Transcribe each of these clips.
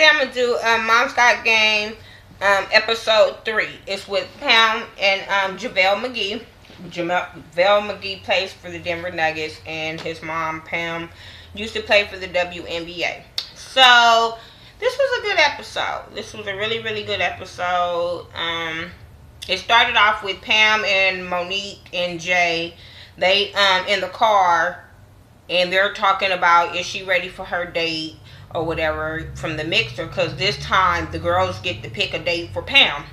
I'm gonna do Mom's Got Game, episode 3. It's with Pam and JaVale McGee. JaVale McGee plays for the Denver Nuggets, and his mom Pam used to play for the WNBA. So this was a good episode. This was a really, really good episode. It started off with Pam and Monique and Jay. They in the car, and they're talking about, is she ready for her date or whatever from the mixer, because this time the girls get to pick a date for Pam.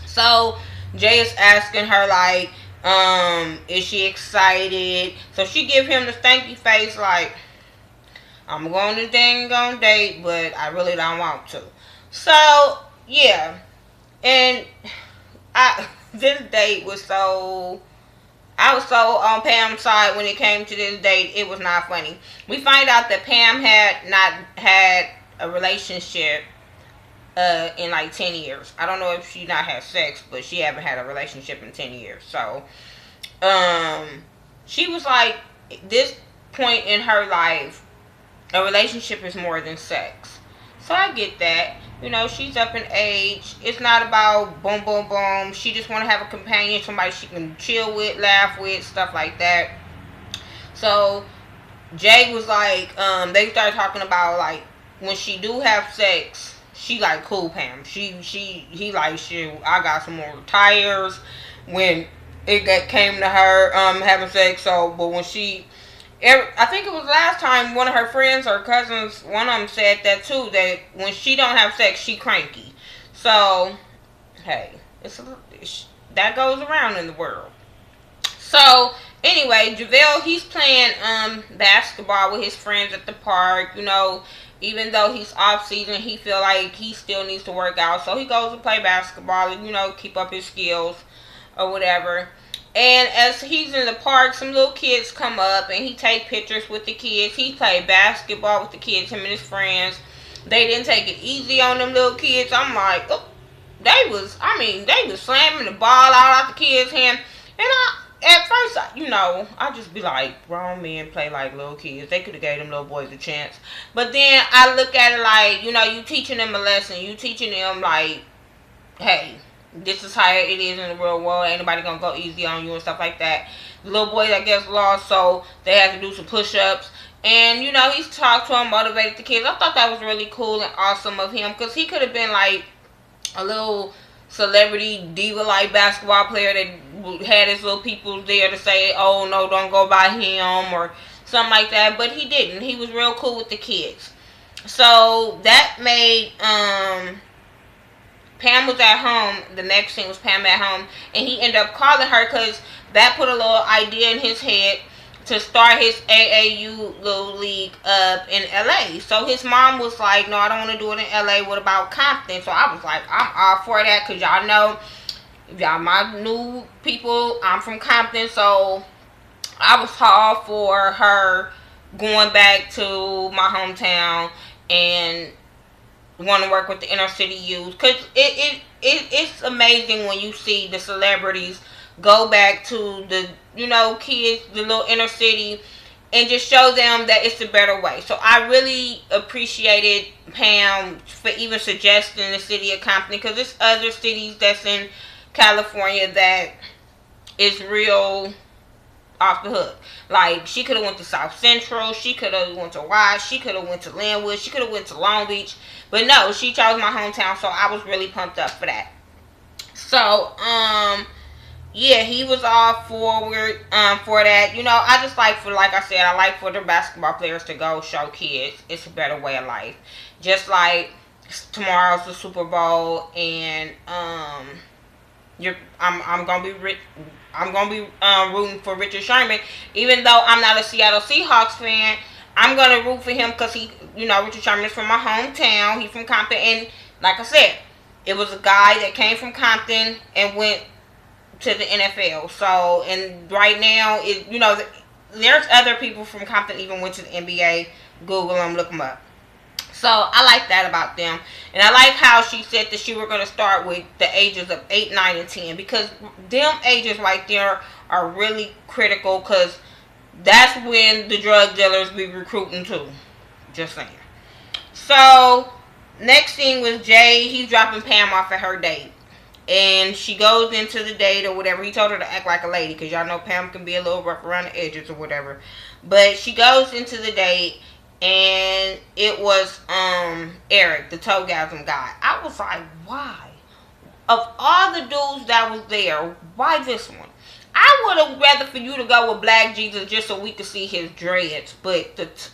So Jay is asking her like, is she excited? So she give him the stanky face like, I'm going to dang on date, but I really don't want to. So yeah, and this date was so, I was so on Pam's side when it came to this date. It was not funny. We find out that Pam had not had a relationship in like 10 years. I don't know if she not had sex, but she haven't had a relationship in 10 years. So she was like, this point in her life, a relationship is more than sex. So I get that. You know, she's up in age. It's not about boom, boom, boom. She just want to have a companion, somebody she can chill with, laugh with, stuff like that. So Jay was like, they started talking about like, when she do have sex, she like, cool, Pam. He like, shoot, I got some more tires when it came to her having sex. So, but when I think it was last time one of her friends or cousins, one of them said that too, that when she don't have sex, she cranky. So, hey, that goes around in the world. So, anyway, JaVale, he's playing basketball with his friends at the park. You know, even though he's off season, he feel like he still needs to work out. So he goes to play basketball and, you know, keep up his skills or whatever. And as he's in the park, some little kids come up and he take pictures with the kids. He played basketball with the kids, him and his friends. They didn't take it easy on them little kids. I'm like, oh, they was slamming the ball out the kids' hand. And at first, I just be like, grown men play like little kids. They could have gave them little boys a chance. But then I look at it like, you teaching them a lesson. You teaching them like, hey, this is how it is in the real world. Ain't nobody gonna go easy on you and stuff like that. The little boys, I guess, lost, so they had to do some push-ups. And, he's talked to them, motivated the kids. I thought that was really cool and awesome of him, because he could have been like a little celebrity diva-like basketball player that had his little people there to say, oh, no, don't go by him or something like that. But he didn't. He was real cool with the kids. So that made Pam was at home. The next scene was Pam at home, and he ended up calling her because that put a little idea in his head to start his AAU little league up in LA. So his mom was like, no, I don't want to do it in LA. What about Compton? So I was like, I'm all for that, because y'all know, if y'all my new people, I'm from Compton. So I was all for her going back to my hometown and want to work with the inner city youth, because it's amazing when you see the celebrities go back to the kids, the little inner city, and just show them that it's a better way. So I really appreciated Pam for even suggesting the city of Compton, because there's other cities that's in California that is real off the hook. Like, she could have went to South Central, she could have went to Watts, she could have went to Linwood, she could have went to Long Beach, but no, she chose my hometown. So I was really pumped up for that. So yeah, he was all forward for that. I just like I like for the basketball players to go show kids it's a better way of life. Just like tomorrow's the Super Bowl, and I'm gonna be rooting for Richard Sherman, even though I'm not a Seattle Seahawks fan. I'm gonna root for him because he, Richard Sherman is from my hometown. He's from Compton, and like I said, it was a guy that came from Compton and went to the NFL. So, and right now, there's other people from Compton even went to the NBA. Google them, look them up. So I like that about them. And I like how she said that she were going to start with the ages of 8, 9, and 10. Because them ages right there are really critical, because that's when the drug dealers be recruiting too. Just saying. So Next thing was Jay. He's dropping Pam off at her date. And she goes into the date or whatever. He told her to act like a lady because y'all know Pam can be a little rough around the edges or whatever. But she goes into the date and it was Eric, the toegasm guy. I was like, why? Of all the dudes that was there, why this one? I would have rather for you to go with Black Jesus just so we could see his dreads. But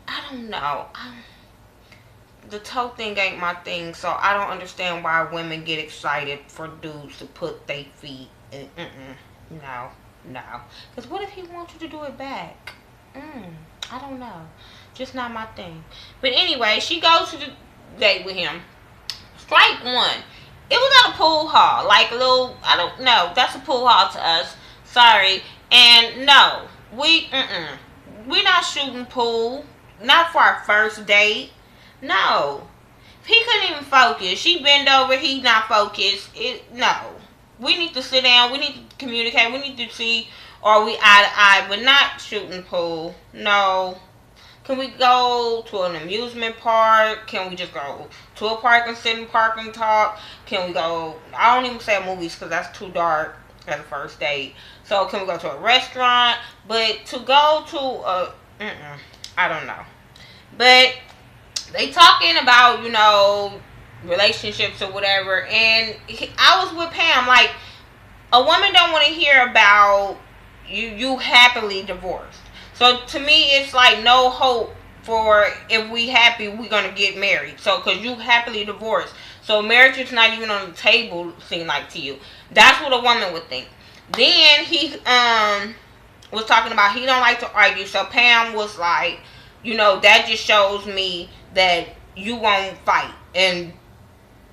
I don't know. The toe thing ain't my thing, so I don't understand why women get excited for dudes to put their feet in. No. Because what if he wants you to do it back? I don't know. Just not my thing. But anyway, she goes to the date with him. Strike one. It was at a pool hall. Like a little, I don't know. That's a pool hall to us. Sorry. And no. We're not shooting pool. Not for our first date. No. He couldn't even focus. She bend over, he's not focused. No. We need to sit down, we need to communicate, we need to see, are we eye to eye, but not shooting pool. No. Can we go to an amusement park? Can we just go to a park and sit in the park and talk? Can we go, I don't even say movies because that's too dark as a first date. So can we go to a restaurant? But to go to a, I don't know. But they talking about, you know, relationships or whatever, and I was with Pam, like, a woman don't want to hear about you happily divorced. So to me, it's like no hope for if we happy, we're going to get married. So, because you happily divorced. So marriage is not even on the table, seem like to you. That's what a woman would think. Then he was talking about he don't like to argue. So Pam was like, you know, that just shows me that you won't fight. And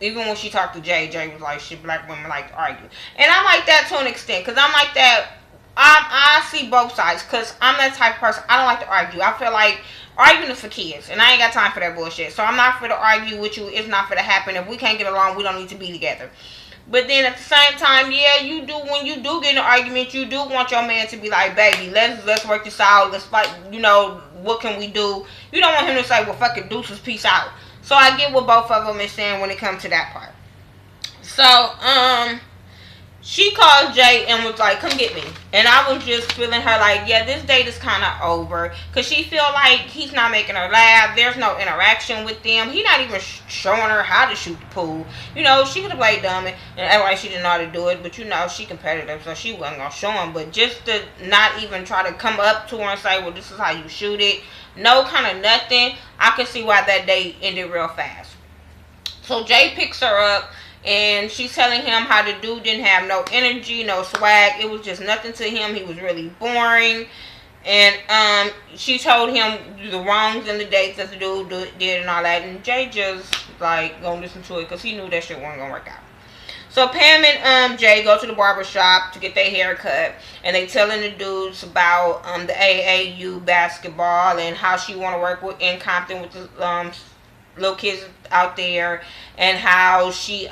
even when she talked to Jay was like, shit, black women like to argue. And I'm like that to an extent, because I'm like that. I see both sides, because I'm that type of person. I don't like to argue. I feel like arguing is for kids, and I ain't got time for that bullshit. So I'm not for to argue with you. It's not for to happen. If we can't get along, we don't need to be together. But then at the same time, yeah, you do, when you do get in an argument, you do want your man to be like, baby, let's work this out. Let's fight, you know, what can we do? You don't want him to say, well, fucking deuces, peace out. So I get what both of them is saying when it comes to that part. So, she called Jay and was like, come get me. And I was just feeling her like, yeah, this date is kind of over. Because she feel like he's not making her laugh. There's no interaction with them. He's not even showing her how to shoot the pool. You know, she could have played dumb and act like she didn't know how to do it. But, you know, she competitive, so she wasn't going to show him. But just to not even try to come up to her and say, well, this is how you shoot it. No kind of nothing. I could see why that date ended real fast. So Jay picks her up. And she's telling him how the dude didn't have no energy, no swag. It was just nothing to him. He was really boring. And she told him the wrongs and the dates that the dude did and all that. And Jay just, like, gonna listen to it because he knew that shit wasn't gonna work out. So Pam and Jay go to the barber shop to get their hair cut. And they telling the dudes about the AAU basketball and how she want to work with in Compton with the little kids out there, and how she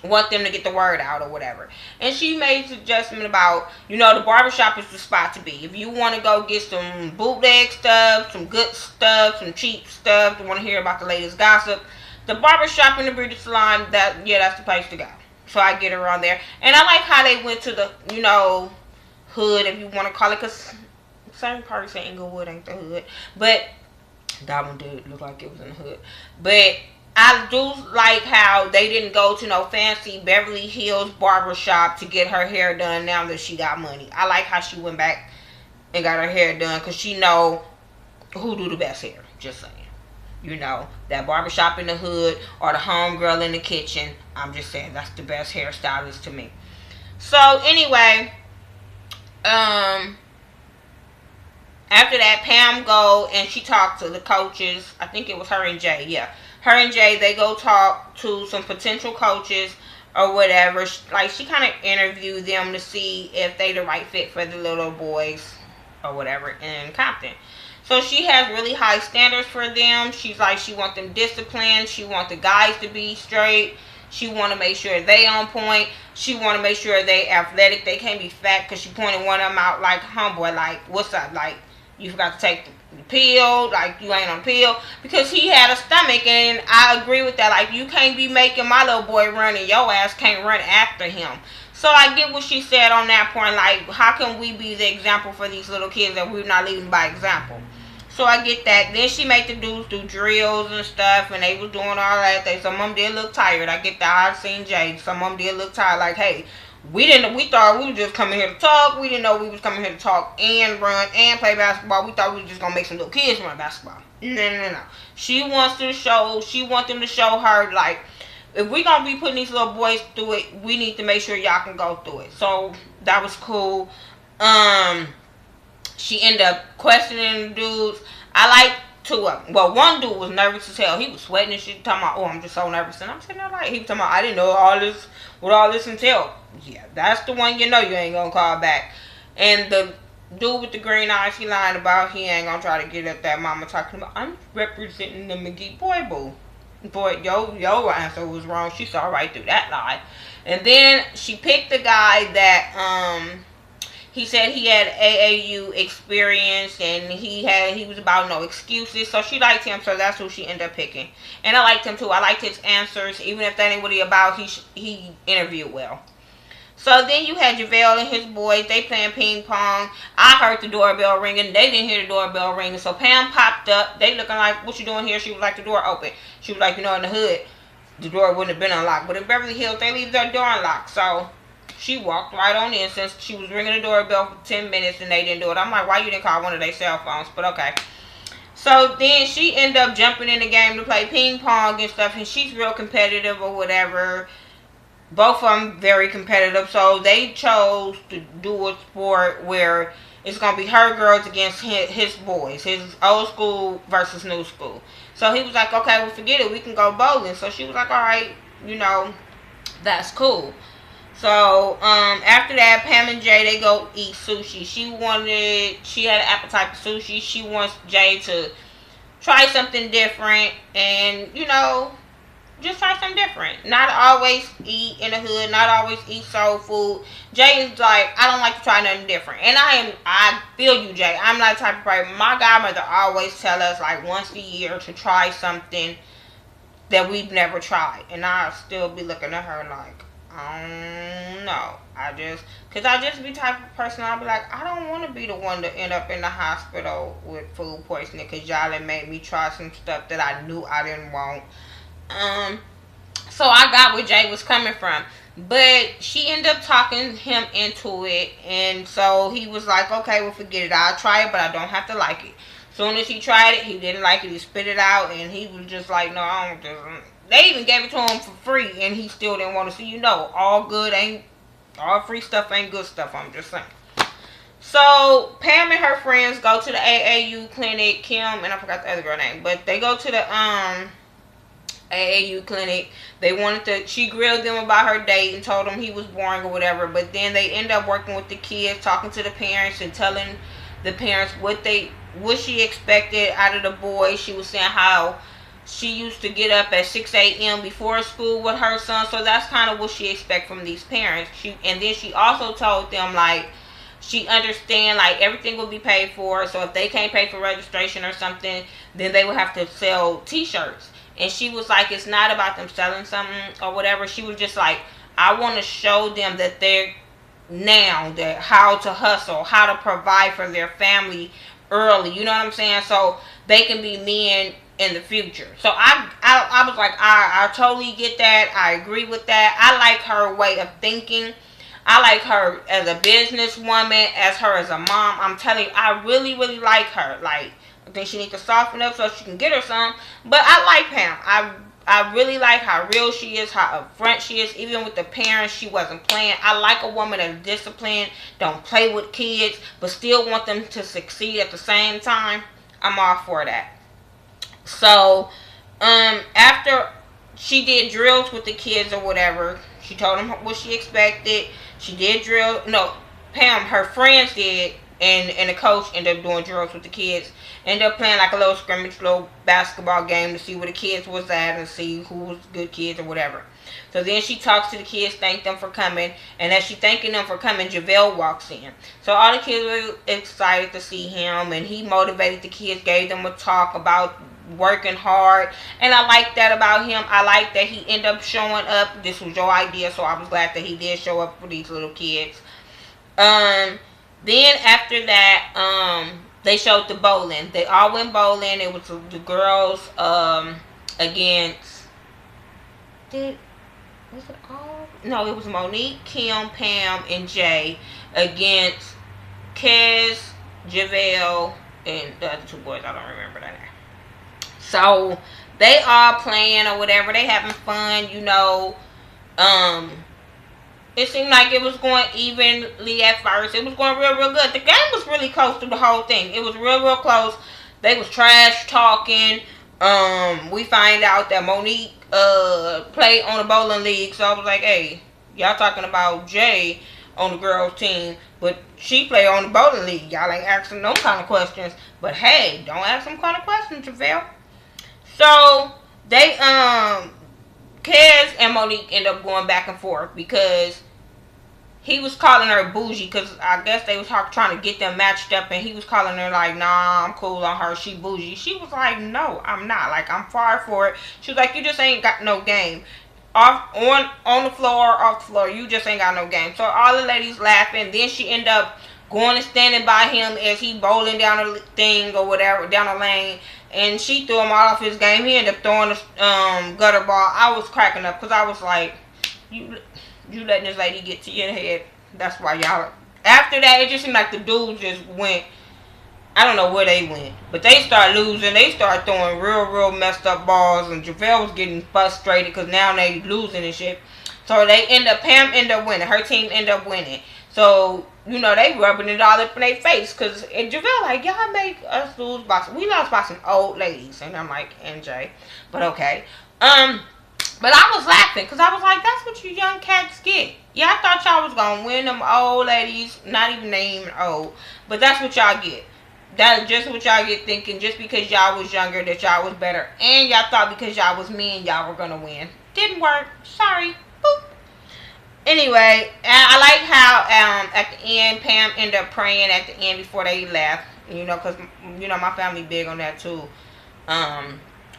want them to get the word out or whatever. And she made a suggestion about, you know, the barbershop is the spot to be. If you want to go get some bootleg stuff, some good stuff, some cheap stuff, you want to hear about the latest gossip, the barbershop and the beauty salon, that's the place to go. So I get her on there. And I like how they went to the, you know, hood, if you want to call it, because certain parts say Inglewood ain't the hood, but that one did look like it was in the hood. But I do like how they didn't go to no fancy Beverly Hills barbershop to get her hair done now that she got money. I like how she went back and got her hair done because she know who do the best hair. Just saying. You know, that barbershop in the hood or the homegirl in the kitchen. I'm just saying that's the best hairstylist to me. So anyway, after that, Pam go and she talked to the coaches. I think it was her and Jay. Yeah. Her and Jay, they go talk to some potential coaches or whatever. Like, she kind of interviewed them to see if they the right fit for the little boys or whatever in Compton. So she has really high standards for them. She's like, she want them disciplined. She want the guys to be straight. She want to make sure they on point. She want to make sure they athletic. They can't be fat, because she pointed one of them out like, homeboy, like, what's up? Like, You forgot to take the pill, like you ain't on pill, because he had a stomach, and I agree with that. Like, you can't be making my little boy run and your ass can't run after him. So I get what she said on that point. Like, how can we be the example for these little kids that we're not leading by example? So I get that. Then she made the dudes do drills and stuff, and they was doing all that. Some of them did look tired. I get that. I've seen Jay. Some of them did look tired. Like, hey, we thought we were just coming here to talk. We didn't know we was coming here to talk and run and play basketball. We thought we were just gonna make some little kids run basketball. No. She wants them to show her, like, if we gonna be putting these little boys through it, we need to make sure y'all can go through it. So that was cool. She ended up questioning the dudes. I like two of them. Well, one dude was nervous as hell. He was sweating and shit, talking about, oh, I'm just so nervous. And I'm sitting there like, he was talking about, I didn't know what all this entailed. Yeah, that's the one you know you ain't gonna call back. And the dude with the green eyes he lying about, he ain't gonna try to get at that mama talking about, I'm representing the McGee boy boo. Boy, your answer was wrong. She saw right through that lie. And then she picked the guy that he said he had AAU experience, and he was about no excuses. So she liked him, so that's who she ended up picking. And I liked him too. I liked his answers, even if that ain't what he about. He interviewed well. So then you had JaVale and his boys. They playing ping pong. I heard the doorbell ringing. They didn't hear the doorbell ringing. So Pam popped up. They looking like, what you doing here? She was like, the door open. She was like, in the hood, the door wouldn't have been unlocked. But in Beverly Hills, they leave their door unlocked. So she walked right on in, since she was ringing the doorbell for 10 minutes and they didn't do it. I'm like, why you didn't call one of their cell phones? But okay. So then she ended up jumping in the game to play ping pong and stuff. And she's real competitive or whatever. Both of them very competitive, so they chose to do a sport where it's going to be her girls against his boys, his old school versus new school. So he was like, okay, well, forget it, we can go bowling. So she was like, all right, that's cool. So after that, Pam and Jay, they go eat sushi. She had an appetite for sushi. She wants Jay to try something different and, just try something different. Not always eat in the hood. Not always eat soul food. Jay is like, I don't like to try nothing different. And I feel you, Jay. I'm not the type of person. My godmother always tell us, like, once a year to try something that we've never tried. And I'll still be looking at her like, I don't know. Because I just be the type of person, I'll be like, I don't want to be the one to end up in the hospital with food poisoning because y'all had made me try some stuff that I knew I didn't want. So I got where Jay was coming from, but she ended up talking him into it, and so he was like, okay, well, forget it, I'll try it, but I don't have to like it. Soon as he tried it, he didn't like it, he spit it out, and he was just like, no, I don't just, they even gave it to him for free, and he still didn't want to. See, all free stuff ain't good stuff, I'm just saying. So Pam and her friends go to the AAU clinic. Kim, and I forgot the other girl name, but they go to the AAU clinic. She grilled them about her date and told them he was boring or whatever, but then they end up working with the kids, talking to the parents and telling the parents what she expected out of the boys. She was saying how she used to get up at 6 a.m. before school with her son, so that's kind of what she expects from these parents. And then she also told them, like, she understand, like, everything will be paid for, so if they can't pay for registration or something, then they will have to sell t-shirts. And she was like, it's not about them selling something or whatever. She was just like, I want to show them that that how to hustle, how to provide for their family early. You know what I'm saying? So they can be men in the future. So I was like, I totally get that. I agree with that. I like her way of thinking. I like her as a businesswoman, as her as a mom. I'm telling you, I really, really like her. Like, I think she needs to soften up so she can get her some. But I like Pam. I really like how real she is, how upfront she is. Even with the parents, she wasn't playing. I like a woman that's disciplined, don't play with kids, but still want them to succeed at the same time. I'm all for that. So, after she did drills with the kids or whatever, she told them what she expected. She did drill. No, Pam, her friends did. and the coach ended up doing drugs with the kids. Ended up playing like a little scrimmage, little basketball game to see where the kids was at and see who was good kids or whatever. So then she talks to the kids, thank them for coming, and as she thanking them for coming, JaVale walks in. So all the kids were excited to see him, and he motivated the kids, gave them a talk about working hard, and I like that about him. I like that he ended up showing up. This was your idea, so I was glad that he did show up for these little kids. Then after that, they showed the bowling. They all went bowling. It was the girls against. Was it all? No, it was Monique, Kim, Pam, and Jay against Kez, JaVale, and the other two boys. I don't remember that name. So they all playing or whatever. They having fun, you know. It seemed like it was going evenly at first. It was going real, real good. The game was really close through the whole thing. It was real, real close. They was trash talking. We find out that Monique played on the bowling league. So I was like, hey, y'all talking about Jay on the girls team, but she played on the bowling league. Y'all ain't asking no kind of questions. But hey, don't ask some kind of questions, JaVale. So they Kez and Monique end up going back and forth because he was calling her bougie because I guess they was trying to get them matched up, and he was calling her like, nah, I'm cool on her, she bougie. She was like, no, I'm not. Like, I'm far for it. She was like, you just ain't got no game. On the floor, off the floor, you just ain't got no game. So all the ladies laughing. Then she ended up going and standing by him as he bowling down the thing or whatever, down the lane. And she threw him all off his game. He ended up throwing the gutter ball. I was cracking up because I was like, you letting this lady get to your head. That's why y'all. After that, it just seemed like the dudes just went. I don't know where they went. But they started losing. They started throwing real messed up balls. And JaVale was getting frustrated because now they losing and shit. So Pam ended up winning. Her team ended up winning. So, you know, they rubbing it all up in their face. Because JaVale like, y'all make us lose by some. We lost by some old ladies. And I'm like, NJ. But okay. But I was laughing because I was like, that's what you young cats get. Yeah, I thought y'all was going to win them old ladies. Not even named old. But that's what y'all get. That's just what y'all get thinking. Just because y'all was younger that y'all was better. And y'all thought because y'all was men y'all were going to win. Didn't work. Sorry. Boop. Anyway, I like how at the end Pam ended up praying at the end before they left. You know, because, you know, my family big on that too.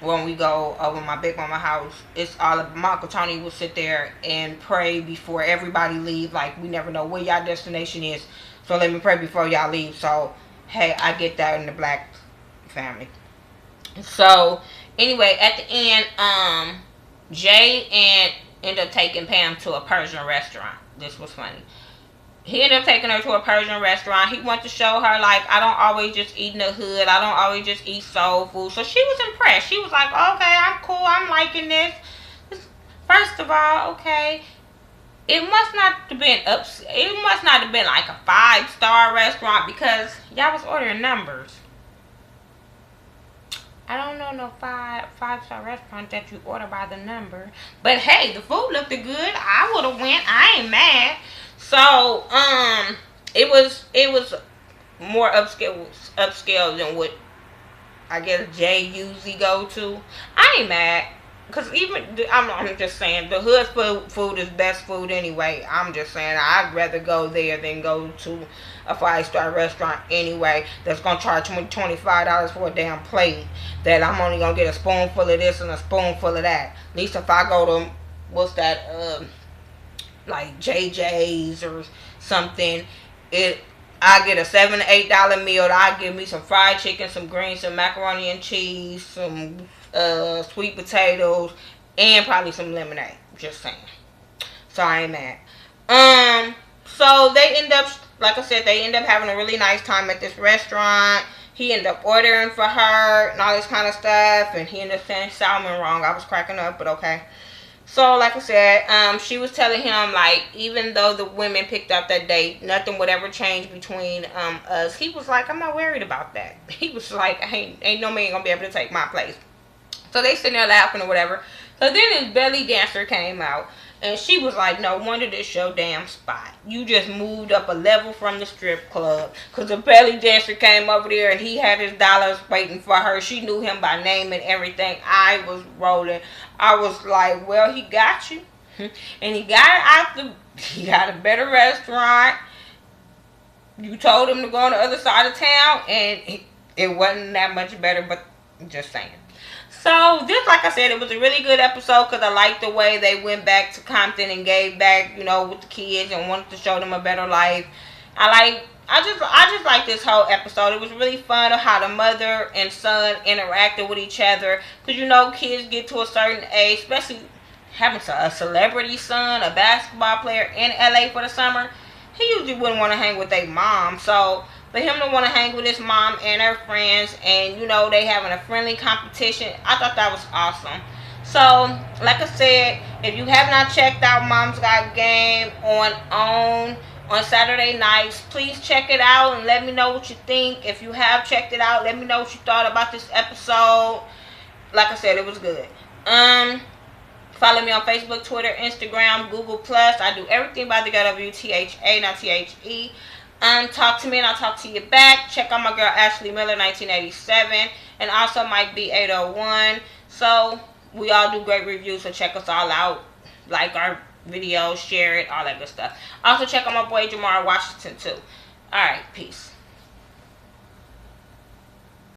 When we go over my big mama house, it's all of my Uncle Tony will sit there and pray before everybody leave. Like, we never know where y'all destination is, so let me pray before y'all leave. So hey, I get that in the black family. So anyway, at the end, Jay ended up taking Pam to a Persian restaurant. This was funny. He ended up taking her to a Persian restaurant. He wanted to show her, like, I don't always just eat in the hood. I don't always just eat soul food. So she was impressed. She was like, okay, I'm cool. I'm liking this. First of all, okay, it must not have been it must not have been like a 5-star restaurant because y'all was ordering numbers. I don't know no five-star restaurant that you order by the number. But hey, the food looked good. I would have went. I ain't mad. So, it was more upscale than what I guess Jay usually go to. I ain't mad, cause even I'm just saying the hood food is best food anyway. I'm just saying I'd rather go there than go to a 5-star restaurant anyway. That's gonna charge me $25 for a damn plate. That I'm only gonna get a spoonful of this and a spoonful of that. At least if I go to what's that like JJ's or something, I get a $7 to $8 meal. I give me some fried chicken, some greens, some macaroni and cheese, some sweet potatoes, and probably some lemonade. Just saying. So I ain't mad. So they end up, like I said, they end up having a really nice time at this restaurant. He ended up ordering for her and all this kind of stuff, and he ended up saying salmon wrong. I was cracking up, but okay. So, like I said, she was telling him, like, even though the women picked up that date, nothing would ever change between us. He was like, I'm not worried about that. He was like, ain't no man gonna be able to take my place. So they sitting there laughing or whatever. So then his belly dancer came out. And she was like, no wonder this your damn spot. You just moved up a level from the strip club. Because the belly dancer came over there and he had his dollars waiting for her. She knew him by name and everything. I was rolling. I was like, well, he got you. And he got a better restaurant. You told him to go on the other side of town. And it wasn't that much better, but just saying. So, just like I said, it was a really good episode because I liked the way they went back to Compton and gave back, you know, with the kids and wanted to show them a better life. I just like this whole episode. It was really fun of how the mother and son interacted with each other. Because, you know, kids get to a certain age, especially having a celebrity son, a basketball player in LA for the summer. He usually wouldn't want to hang with their mom. So, for him to want to hang with his mom and her friends, and you know they having a friendly competition, I thought that was awesome. So, like I said, if you have not checked out Mom's Got Game on Saturday nights, please check it out and let me know what you think. If you have checked it out, let me know what you thought about this episode. Like I said, it was good. Follow me on Facebook, Twitter, Instagram, Google Plus. I do everything by thaghettoview, THA, not THE. Talk to me and I'll talk to you back. Check out my girl Ashley Miller 1987 and also Mike B 801. So we all do great reviews, so check us all out. Like our videos, share it, all that good stuff. Also check out my boy Jamar Washington too. Alright, peace.